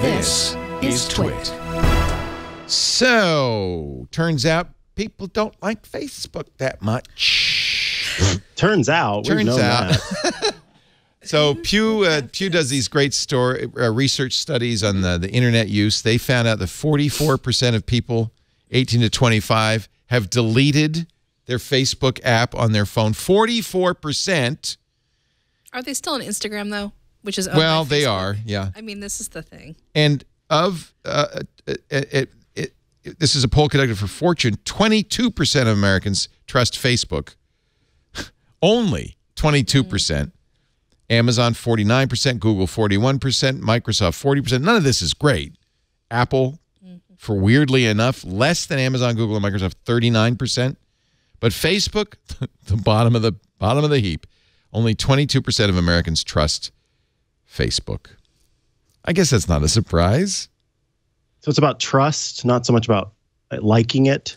This is TWiT. So, turns out people don't like Facebook that much. Turns out. That. So Pew does these great research studies on the internet use. They found out that 44% of people 18 to 25 have deleted their Facebook app on their phone. 44%. Are they still on Instagram, though? Which is well, they are, yeah. I mean, this is the thing. And of this is a poll conducted for Fortune. 22% of Americans trust Facebook. Only 22%. Amazon 49%, Google 41%, Microsoft 40%. None of this is great. Apple, for weirdly enough, less than Amazon, Google, and Microsoft, 39%. But Facebook, the bottom of the heap, only 22% of Americans trust Facebook. I guess that's not a surprise. So it's about trust, not so much about liking it.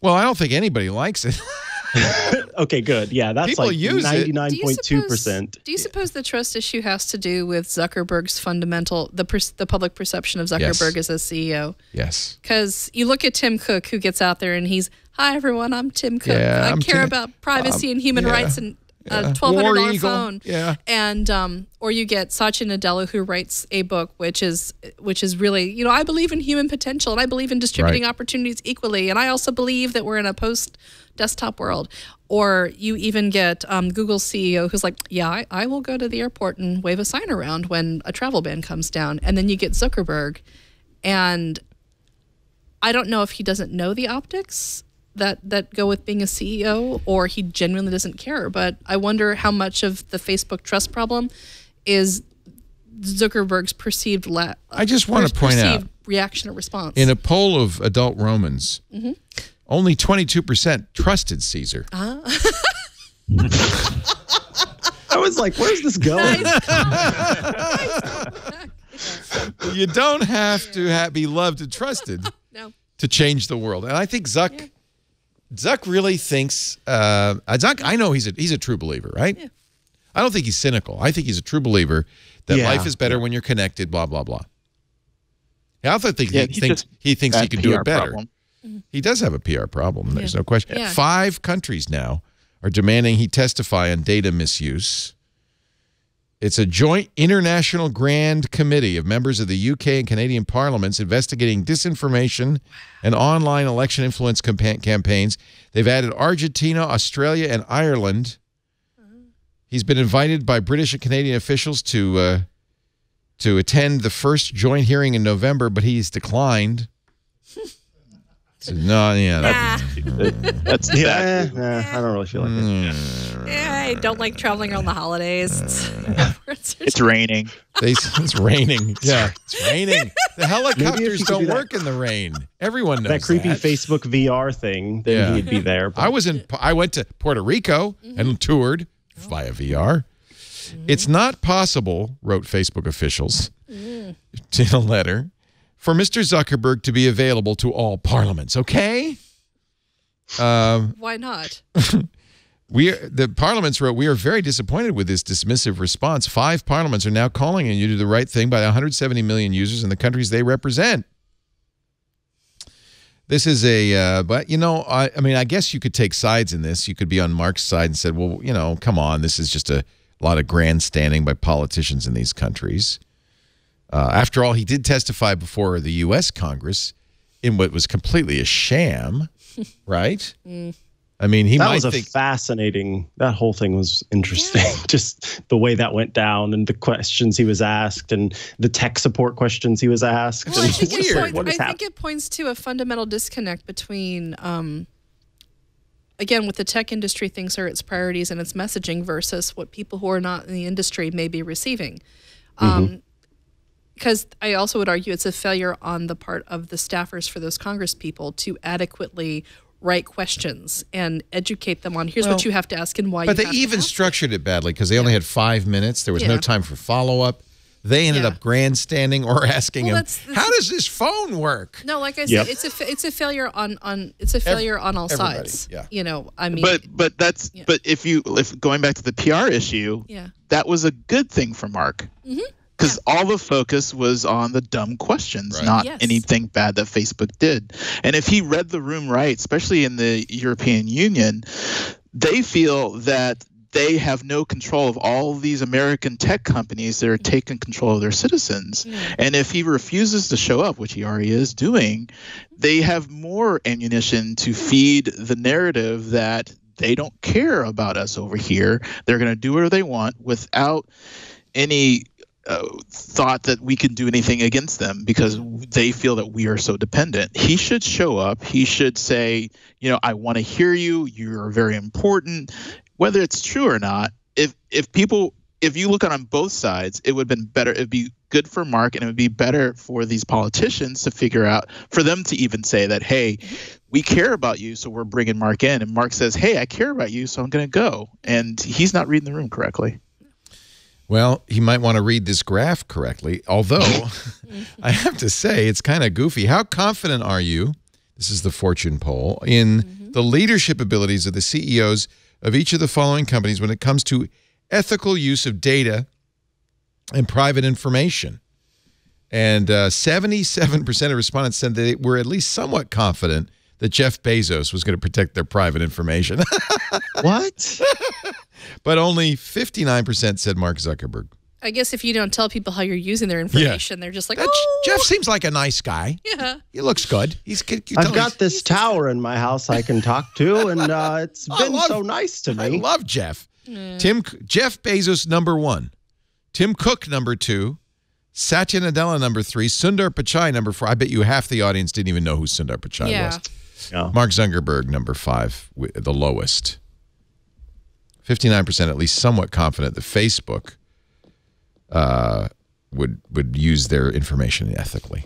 Well, I don't think anybody likes it. Okay, good. Yeah, that's people like 99.2%. Do you suppose the trust issue has to do with Zuckerberg's the public perception of Zuckerberg as a CEO? Yes. Because you look at Tim Cook, who gets out there and he's, "Hi everyone, I'm Tim Cook. Yeah, I care about privacy and human rights and a $1,200 phone." Yeah. And or you get Satya Nadella, who writes a book which is really, I believe in human potential and I believe in distributing opportunities equally, and I also believe that we're in a post-desktop world. Or you even get Google's CEO who's like, "Yeah, I will go to the airport and wave a sign around when a travel ban comes down." And then you get Zuckerberg, and I don't know if he doesn't know the optics that go with being a CEO, or he genuinely doesn't care. But I wonder how much of the Facebook trust problem is Zuckerberg's perceived I just want to point out reaction or response. In a poll of adult Romans, only 22% trusted Caesar. I was like, where's this going? You don't have to be loved and trusted to change the world. And I think Zuck really thinks, Zuck, I know he's a true believer, right? Yeah. I don't think he's cynical. I think he's a true believer that life is better when you're connected, blah, blah, blah. I also think he thinks he can do it better. He does have a PR problem. There's no question. Yeah. 5 countries now are demanding he testify on data misuse. It's a joint international grand committee of members of the UK and Canadian parliaments investigating disinformation and online election influence campaigns. They've added Argentina, Australia, and Ireland. He's been invited by British and Canadian officials to attend the first joint hearing in November, but he's declined. So, no, that's I don't really feel like it. I don't like traveling around the holidays. It's raining. It's raining. Yeah, it's raining. The helicopters don't work in the rain. Everyone knows that creepy Facebook VR thing. Then he'd be there. But. I went to Puerto Rico and toured via VR. It's not possible, wrote Facebook officials in a letter, for Mr. Zuckerberg to be available to all parliaments, okay? Why not? The parliaments wrote, "We are very disappointed with this dismissive response. 5 parliaments are now calling on you to do the right thing by 170 million users in the countries they represent." This is but I mean, I guess you could take sides in this. You could be on Mark's side and said, well, come on, this is just a lot of grandstanding by politicians in these countries. After all, he did testify before the U.S. Congress in what was completely a sham, right? I mean, that whole thing was interesting. Yeah. Just the way that went down and the questions he was asked and the tech support questions he was asked. Well, I think it points to a fundamental disconnect between, again, what the tech industry thinks are its priorities and its messaging versus what people who are not in the industry may be receiving. Because I also would argue it's a failure on the part of the staffers for those Congress people to adequately write questions and educate them on here's what you have to ask and why. But they even structured it badly because they only had 5 minutes. There was no time for follow-up. They ended up grandstanding or asking him, "How does this phone work?" No, like I said, it's a failure on all sides. Yeah. I mean, but if going back to the PR issue, that was a good thing for Mark. because all the focus was on the dumb questions, not anything bad that Facebook did. And if he read the room right, especially in the European Union, they feel that they have no control of all these American tech companies that are taking control of their citizens. And if he refuses to show up, which he already is doing, they have more ammunition to feed the narrative that they don't care about us over here. They're going to do whatever they want without any thought that we can do anything against them because they feel that we are so dependent. He should show up. He should say, I want to hear you. You're very important. Whether it's true or not, if you look on both sides, it would have been better. It would be good for Mark, and it would be better for these politicians to figure out, for them to even say that, hey, we care about you, so we're bringing Mark in. And Mark says, hey, I care about you, so I'm going to go. And he's not reading the room correctly. Well, he might want to read this graph correctly, although I have to say it's kind of goofy. How confident are you, this is the Fortune poll, in the leadership abilities of the CEOs of each of the following companies when it comes to ethical use of data and private information? And 77% of respondents said they were at least somewhat confident that Jeff Bezos was going to protect their private information. What? But only 59% said Mark Zuckerberg. I guess if you don't tell people how you're using their information, they're just like, Jeff seems like a nice guy. Yeah. He looks good. I've got this tower in my house I can talk to, and it's been so nice to me. I love Jeff. Jeff Bezos, number 1. Tim Cook, number 2. Satya Nadella, number 3. Sundar Pichai, number 4. I bet you half the audience didn't even know who Sundar Pichai was. Yeah. Mark Zuckerberg, number 5, the lowest. 59% at least somewhat confident that Facebook would use their information ethically.